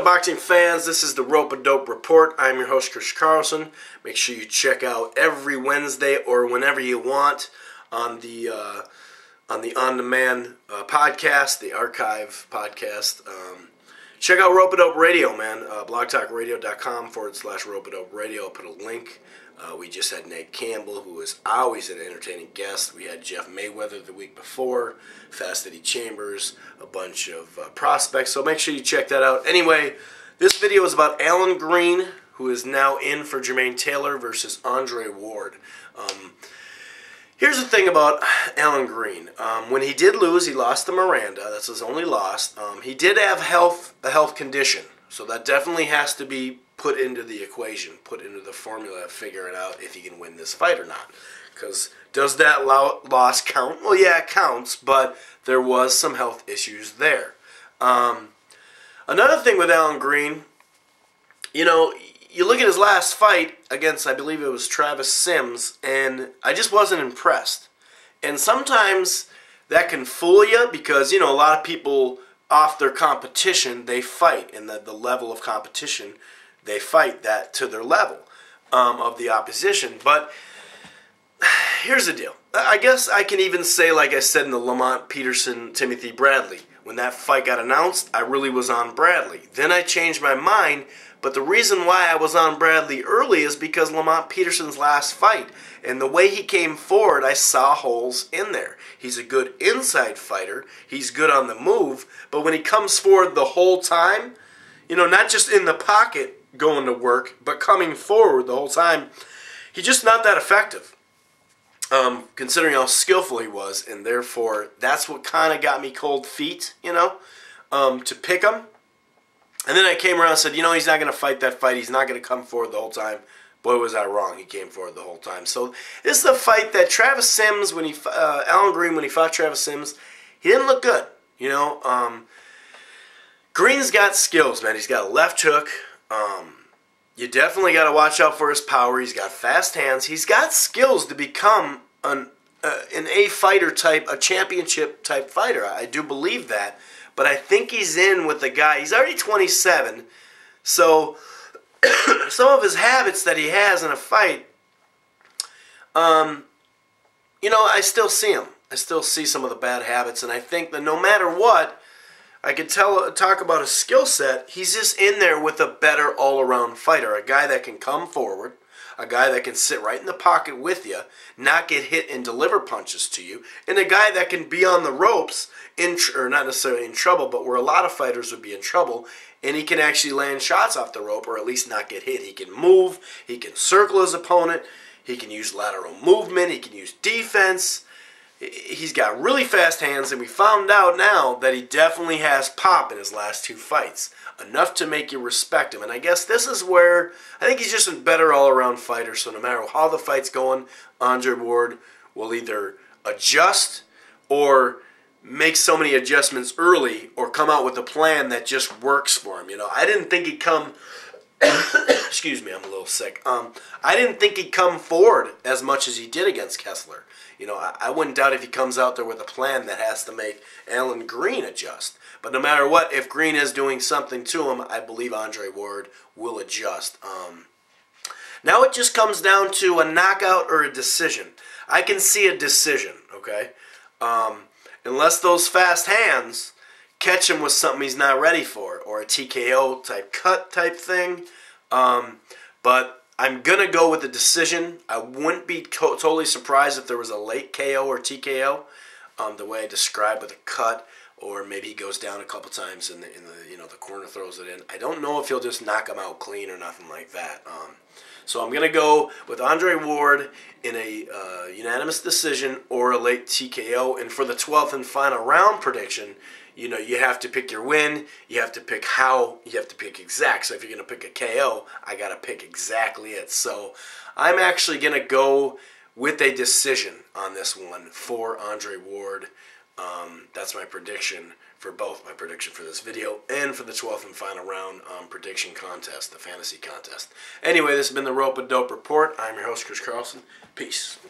up, boxing fans? This is the Rope-A-Dope Report. I'm your host, Chris Carlson. Make sure you check out every Wednesday or whenever you want on the on-demand podcast, the archive podcast. Check out Rope-A-Dope Radio, man. blogtalkradio.com/Rope-A-Dope Radio. I'll put a link. We just had Nate Campbell, who is always an entertaining guest. We had Jeff Mayweather the week before, Fast Eddie Chambers, a bunch of prospects. So make sure you check that out. Anyway, this video is about Allan Green, who is now in for Jermaine Taylor versus Andre Ward. Here's the thing about Allan Green. When he did lose, he lost to Miranda. That's his only loss. He did have a health condition, so that definitely has to be put into the equation, put into the formula, figuring out if he can win this fight or not. Because does that loss count? Well, yeah, it counts, but there was some health issues there. Another thing with Allan Green, you know, you look at his last fight against, I believe it was Travis Sims, and I just wasn't impressed. And sometimes that can fool you because, you know, a lot of people off their competition, they fight, and the level of competition, they fight that to their level of the opposition. But here's the deal. I guess I can even say, like I said in the Lamont Peterson-Timothy Bradley, when that fight got announced, I really was on Bradley. Then I changed my mind, but the reason why I was on Bradley early is because Lamont Peterson's last fight, and the way he came forward, I saw holes in there. He's a good inside fighter. He's good on the move, but when he comes forward the whole time, you know, not just in the pocket going to work, but coming forward the whole time, he's just not that effective, considering how skillful he was, and therefore that's what kind of got me cold feet, you know, to pick him. And then I came around and said, you know, he's not going to fight that fight. He's not going to come forward the whole time. Boy, was I wrong. He came forward the whole time. So this is the fight that Travis Sims, Allan Green, when he fought Travis Sims, he didn't look good, you know. Green's got skills, man. He's got a left hook. You definitely got to watch out for his power. He's got fast hands. He's got skills to become an A fighter type, a championship type fighter. I do believe that. But I think he's in with a guy. He's already 27. So some of his habits that he has in a fight, you know, I still see him. I still see some of the bad habits. And I think that no matter what, I could talk about his skill set. He's just in there with a better all-around fighter, a guy that can come forward, a guy that can sit right in the pocket with you, not get hit and deliver punches to you, and a guy that can be on the ropes, or not necessarily in trouble, but where a lot of fighters would be in trouble, and he can actually land shots off the rope or at least not get hit. He can move, he can circle his opponent, he can use lateral movement, he can use defense. He's got really fast hands, and we found out now that he definitely has pop in his last two fights. Enough to make you respect him. And I guess this is where I think he's just a better all-around fighter, so no matter how the fight's going, Andre Ward will either adjust or make so many adjustments early or come out with a plan that just works for him. You know, I didn't think he'd come... Excuse me, I'm a little sick. I didn't think he'd come forward as much as he did against Kessler. You know, I wouldn't doubt if he comes out there with a plan that has to make Allan Green adjust. But no matter what, if Green is doing something to him, I believe Andre Ward will adjust. Now it just comes down to a knockout or a decision. I can see a decision, okay? Unless those fast hands catch him with something he's not ready for, or a TKO type cut type thing. But I'm going to go with the decision. I wouldn't be totally surprised if there was a late KO or TKO, the way I described with a cut, or maybe he goes down a couple times and the corner throws it in. I don't know if he'll just knock him out clean or nothing like that. So I'm going to go with Andre Ward in a unanimous decision or a late TKO. And for the 12th and final round prediction, you know, you have to pick your win, you have to pick how, you have to pick exact. So if you're going to pick a KO, I got to pick exactly it. So I'm actually going to go with a decision on this one for Andre Ward. That's my prediction for both. My prediction for this video and for the 12th and final round prediction contest, the fantasy contest. Anyway, this has been the Rope-A-Dope Report. I'm your host, Chris Carlson. Peace.